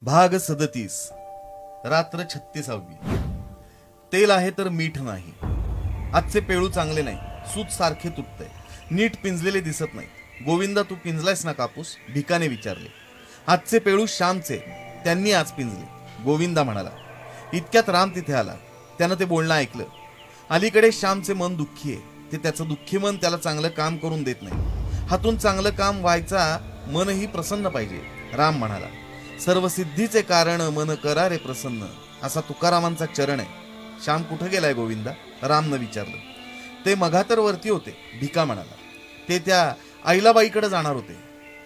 भाग 37 रात्र 36वी। तेल आहे तर मीठ नाही। आजचे पेळू चांगले नाही, सूत सारखे तुटतंय, नीट पिंजलेले दिसत नाही। गोविंदा, तू पिंजलायस ना कापूस? भिकाने विचारले। आजचे पेळू श्यामचे, त्यांनी आज पिंजले, गोविंदा म्हणाला। इतक्यात राम तिथे आला। त्यानं ते बोलणं ऐकलं। अलीकडे श्यामचे मन दुःखी आहे। ते त्याचं दुःखी मन त्याला चांगलं काम करून देत नाही। हातून चांगलं काम व्हायचा मनही प्रसन्न पाहिजे। राम म्हणाला, सर्व सिद्धीचे कारण मन करा रे प्रसन्न, असा तुकारामांचा चरण आहे। श्याम कुठं गेलाय गोविंदा? रामनं विचारलं। ते मघा तर वरती होते, भिका म्हणाला। ते त्या आईलाबाईकडे जाणार होते,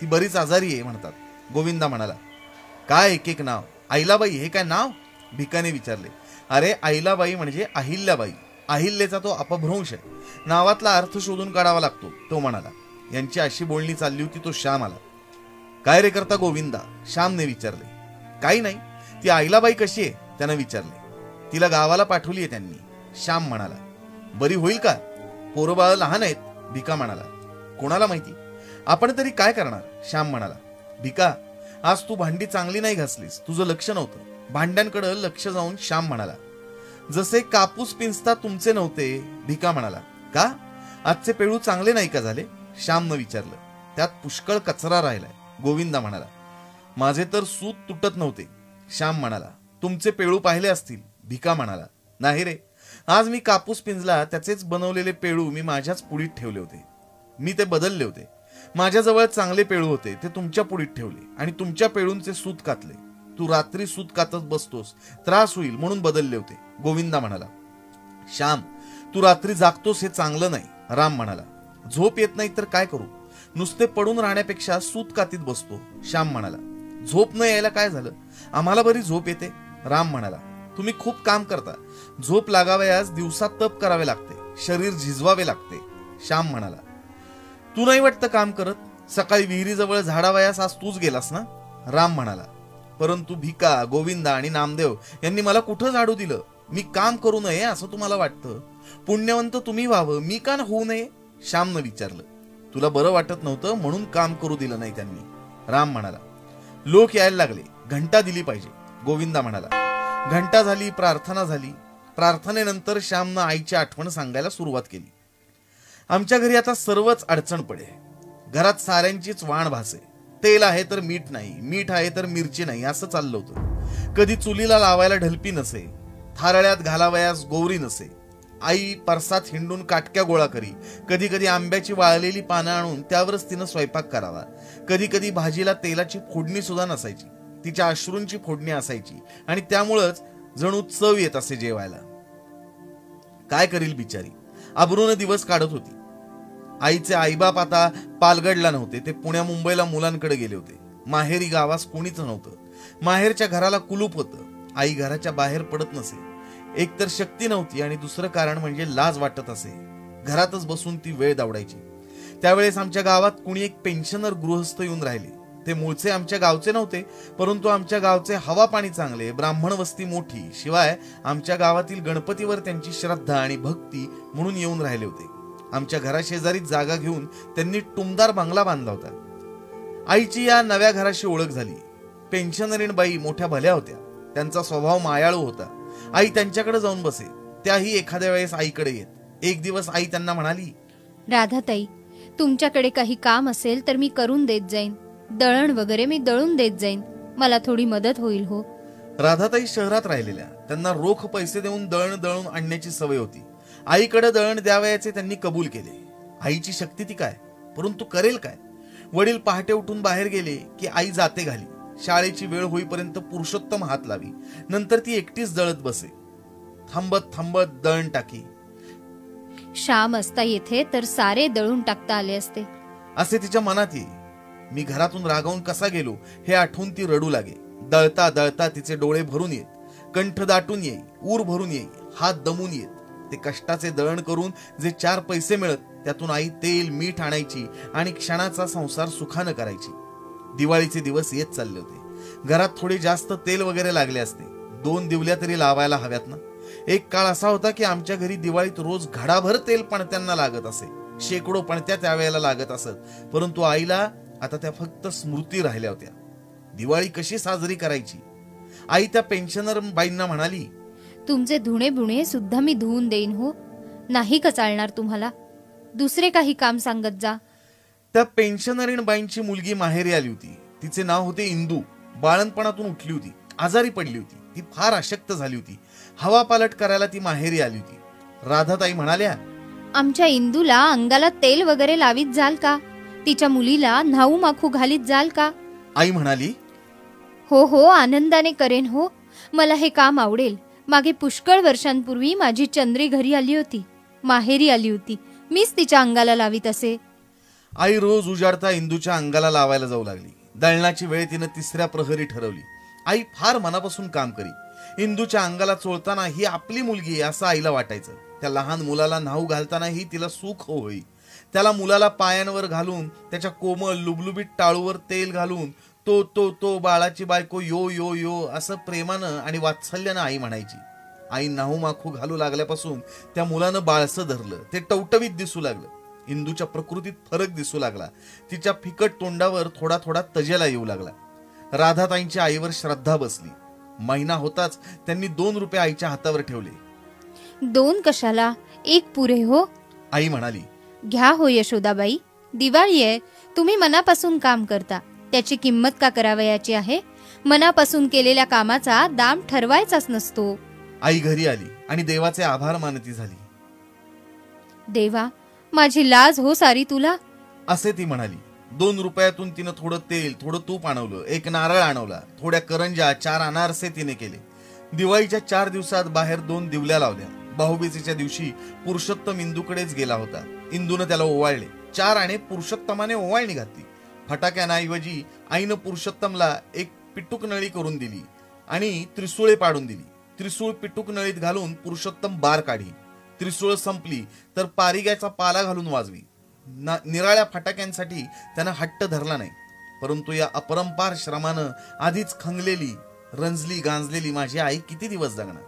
ती बरीच आजारी आहे म्हणतात, गोविंदा म्हणाला। काय एक एक नाव? आईलाबाई हे काय नाव? भिकाने विचारले। अरे आईलाबाई म्हणजे अहिल्याबाई, अहिल्याचा तो अपभ्रंश आहे, नावातला अर्थ शोधून काढावा लागतो, तो म्हणाला। यांची अशी बोलणी चालली होती तो श्याम आला। काय रे करता गोविंदा? श्यामने विचारले। काही नाही, ती आईलाबाई कशी आहे त्यानं विचारले। तिला गावाला पाठवली आहे त्यांनी, श्याम म्हणाला। बरी होईल का? पोरबाळ लहान आहेत, भिका म्हणाला। कोणाला माहिती, आपण तरी काय करणार? श्याम म्हणाला। भिका, आज तू भांडी चांगली नाही घासलीस, तुझं लक्ष नव्हतं, भांड्यांकडे लक्ष जाऊन श्याम म्हणाला। जसे कापूस पिंजता तुमचे नव्हते, भिका म्हणाला। का? आजचे पेळू चांगले नाही का झाले? श्यामनं विचारलं। त्यात पुष्कळ कचरा राहिलाय, गोविंदा म्हणाला। माझे तर सूत तुटत नव्हते, श्याम म्हणाला। तुमचे पेळू पाहिले असतील, भिका म्हणाला। नाही रे, आज मी कापूस पिंजला त्याचेच बनवलेले पेळू मी माझ्याच पुडीत ठेवले होते, मी ते बदलले होते। माझ्याजवळ चांगले पेळू होते, ते तुमच्या पुडीत ठेवले आणि तुमच्या पेळूंचे सूत कातले। तू रात्री सूत कातत बसतोस, त्रास होईल म्हणून बदलले होते, गोविंदा म्हणाला। श्याम, तू रात्री जागतोस हे चांगलं नाही, राम म्हणाला। झोप येत नाही तर काय करू? नुसते पडून राहण्यापेक्षा सूत कातीत बसतो, श्याम म्हणाला। झोप न यायला काय झालं? आम्हाला बरी झोप येते, राम म्हणाला। तुम्ही खूप काम करता, झोप लागावयास दिवसा तप करावे लागते, शरीर झिजवावे लागते, श्याम म्हणाला। तू नाही वाटतं काम करत? सकाळी विहिरीजवळ झाडावयास आज तूच गेलास ना, राम म्हणाला। परंतु भिका, गोविंदा आणि नामदेव यांनी मला कुठं झाडू दिलं? मी काम करू नये असं तुम्हाला वाटतं? पुण्यवंत तुम्ही व्हावं, मी का होऊ नये? श्यामनं विचारलं। तुला बरं वाटत नव्हतं म्हणून काम करू दिलं नाही त्यांनी, राम म्हणाला। लोक यायला लागले, घंटा दिली पाहिजे, गोविंदा म्हणाला। घंटा झाली, प्रार्थना झाली। प्रार्थनेनंतर श्यामनं आईची आठवण सांगायला सुरुवात केली। आमच्या घरी आता सर्वच अडचण पडे, घरात साऱ्यांचीच वाण भासे। तेल आहे तर मीठ नाही, मीठ आहे तर मिरची नाही, असं चाललं होतं। कधी चुलीला लावायला ढलपी नसे, थारळ्यात घालावयास गोवरी नसे। आई परसात हिंडून काटक्या गोळा करी, कधी कधी आंब्याची वाळलेली पानं आणून त्यावरच तिनं स्वयंपाक करावा। कधी कधी भाजीला तेलाची फोडणी सुद्धा नसायची, तिच्या अश्रूंची फोडणी असायची आणि त्यामुळंच जणू चव येत असे जेवायला। काय करील बिचारी, अब्रूने दिवस काढत होती। आईचे आईबाप आता पालगडला नव्हते, ते पुण्या मुंबईला मुलांकडे गेले होते। माहेरी गावास कोणीच नव्हतं, माहेरच्या घराला कुलूप होतं। आई घराच्या बाहेर पडत नसे, एक तर शक्ती नव्हती आणि दुसरं कारण म्हणजे लाज वाटत असे। घरातच बसून ती वेळ दावडायची। त्यावेळेस आमच्या गावात कुणी एक पेन्शनर गृहस्थ येऊन राहिले। ते मूळचे आमच्या गावचे नव्हते, परंतु आमच्या गावचे हवा पाणी चांगले, ब्राह्मण वस्ती मोठी, शिवाय आमच्या गावातील गणपतीवर त्यांची श्रद्धा आणि भक्ती म्हणून येऊन राहिले होते। आमच्या घराशेजारीच जागा घेऊन त्यांनी टुमदार बंगला बांधला होता। आईची या नव्या घराशी ओळख झाली। पेन्शनरीण बाई मोठ्या भल्या होत्या, त्यांचा स्वभाव मायाळू होता। आई त्यांच्याकडे जाऊन बसे, त्याही एखाद्या वेळेस आईकडे येत। एक दिवस आई त्यांना म्हणाली, राधाताई, तुमच्याकडे काही काम असेल तर मी करून देत जाईन, दळण वगैरे मी दळून देत जाईन, मला थोडी मदत होईल हो। राधाताई शहरात राहिलेल्या, त्यांना रोख पैसे देऊन दळण दळून आणण्याची सवय होती। आईकडे दळण द्यावयाचे त्यांनी कबूल केले। आईची शक्ती ती काय, परंतु करेल काय? वडील पहाटे उठून बाहेर गेले की आई जाते घाली, शाळेची वेळ होईपर्यंत पुरुषोत्तम हात लावी, नंतर ती एकटीच दळत बसे, थांबत थांबत दळण टाकी। श्याम असता येथे तर सारे दळून टाकता आले असते, असे तिच्या मनात येई। मी घरातून रागावून कसा गेलो हे आठवून ती रडू लागे। दळता दळता तिचे डोळे भरून येत, कंठ दाटून येई, ऊर भरून येई, हात दमून येत। ते कष्टाचे दळण करून जे 4 पैसे मिळत त्यातून आई तेल मीठ आणायची आणि क्षणाचा संसार सुखानं करायची। दिवाळीचे दिवस येत चालले होते, घरात थोडे जास्त तेल वगैरे लागले असते, 2 दिवल्या तरी लावायला हव्यात ना। एक काळ असा होता की आमच्या घरी दिवाळीत रोज घडाभर तेल पणत्यांना लागत असे, शेकडो पणत्या त्यावेळेला लागत असत, परंतु आईला आता त्या फक्त स्मृती राहिल्या होत्या। दिवाळी कशी साजरी करायची? आई त्या पेन्शनर बाईंना म्हणाली, तुमचे धुणे बुणे सुद्धा मी धुवून देईन हो. नाही का चालणार तुम्हाला? दुसरे काही काम सांगत जा. त्या पेन्शनरीण बाईंची मुलगी माहेरी आली होती. तिचे नाव होते इंदू. बाळणपणातून उठली होती, आजारी पडली होती, ती फार अशक्त झाली होती. हवा पालट करायला ती माहेरी आली होती. राधाताई म्हणाल्या, आमच्या इंदूला अंगाला तेल वगैरे लावीत जाल का? तिच्या मुलीला न्हाऊ माखू घालीत जाल का? आई म्हणाली, हो हो, आनंदाने करेन हो. मला हे काम आवडेल. मागे पुष्कळ वर्षांपूर्वी माझी चंद्री घरी आली होती, माहेरी आली होती. मीच तिच्या अंगाला लावीत असे. आई रोज उजाडता इंदूच्या अंगाला लावायला जाऊ लागली. दळणाची वेळ तिनं 3ऱ्या प्रहरी ठरवली. आई फार मनापासून काम करी. इंदूच्या अंगाला चोळताना ही आपली मुलगी आहे असं आईला वाटायचं. त्या लहान मुलाला न्हाऊ घालतानाही तिला सुख होई. त्याला मुलाला पायांवर घालून त्याच्या कोमल लुबलुबीत टाळूवर तेल घालून तो तो तो बाळाची बायको यो यो यो असं प्रेमानं आणि वात्सल्यानं आई म्हणायची. आई न्हाऊ माखू घालू लागल्यापासून त्या मुलानं बाळसं धरलं. ते टवटवीत दिसू लागलं. इंदूच्या प्रकृतीत फरक दिसू लागला. तिच्या फिकट तोंडावर थोडा थोडा तजेला येऊ लागला. राधाताईंच्या आईवर श्रद्धा बसली. महिना होताच त्यांनी 2 रुपये आईच्या हातावर ठेवले. 2 कशाला, 1 पुरे हो. आई म्हणाली, घ्या हो यशोदाबाई, दिवाळी आहे. तुम्ही मनापासून काम करता, त्याची किंमत का करावयाची आहे? मनापासून केलेल्या कामाचा दाम ठरवायचाच नसतो. आई घरी आली आणि देवाचे आभार मानती झाली. देवा, माझी लाज हो सारी तुला, असे ती म्हणाली. 2 रुपयातून तिनं थोडं तेल, थोडं तूप आणवलं, 1 नारळ आणवला, थोड्या करंजा, 4 अनारसे तिने केले. दिवाळीच्या 4 दिवसात बाहेर 2 दिवल्या लावल्या. भाऊबीजेच्या दिवशी पुरुषोत्तम इंदूकडेच गेला होता. इंदूनं त्याला ओवाळले. 4 आणे पुरुषोत्तमाने ओवाळणी घातली. फटाक्यांऐवजी आईनं पुरुषोत्तमला एक पिटूक नळी करून दिली आणि त्रिसुळे पाडून दिली. त्रिसूळ पिटूक नळीत घालून पुरुषोत्तम बार काढी. त्रिसूळ संपली तर पारिग्याचा पाला घालून वाजवी. निराळ्या फटाक्यांसाठी त्यानं हट्ट धरला नाही. परंतु या अपरंपार श्रमानं आधीच खंगलेली, रंजली गांजलेली माझी आई किती दिवस जगणार?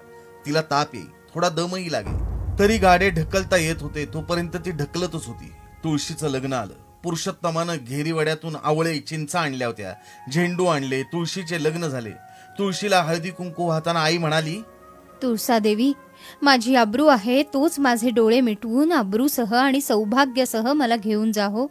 तिला ताप येई, थोडा दमही लागेल. तरी गाडे ढकलता येत होते तोपर्यंत ती ढकलतच होती. तुळशीचं लग्न आलं. पुरुषोत्तमानं घेरीवड्यातून आवळे, चिंचा आणल्या होत्या, झेंडू आणले. तुळशीचे लग्न झाले. तुळशीला हळदी कुंकू वाहताना आई म्हणाली, तुळसादेवी, माझी अब्रू आहे तोच माझे डोळे मिटवून अब्रूसह आणि सौभाग्यासह मला घेऊन जा हो.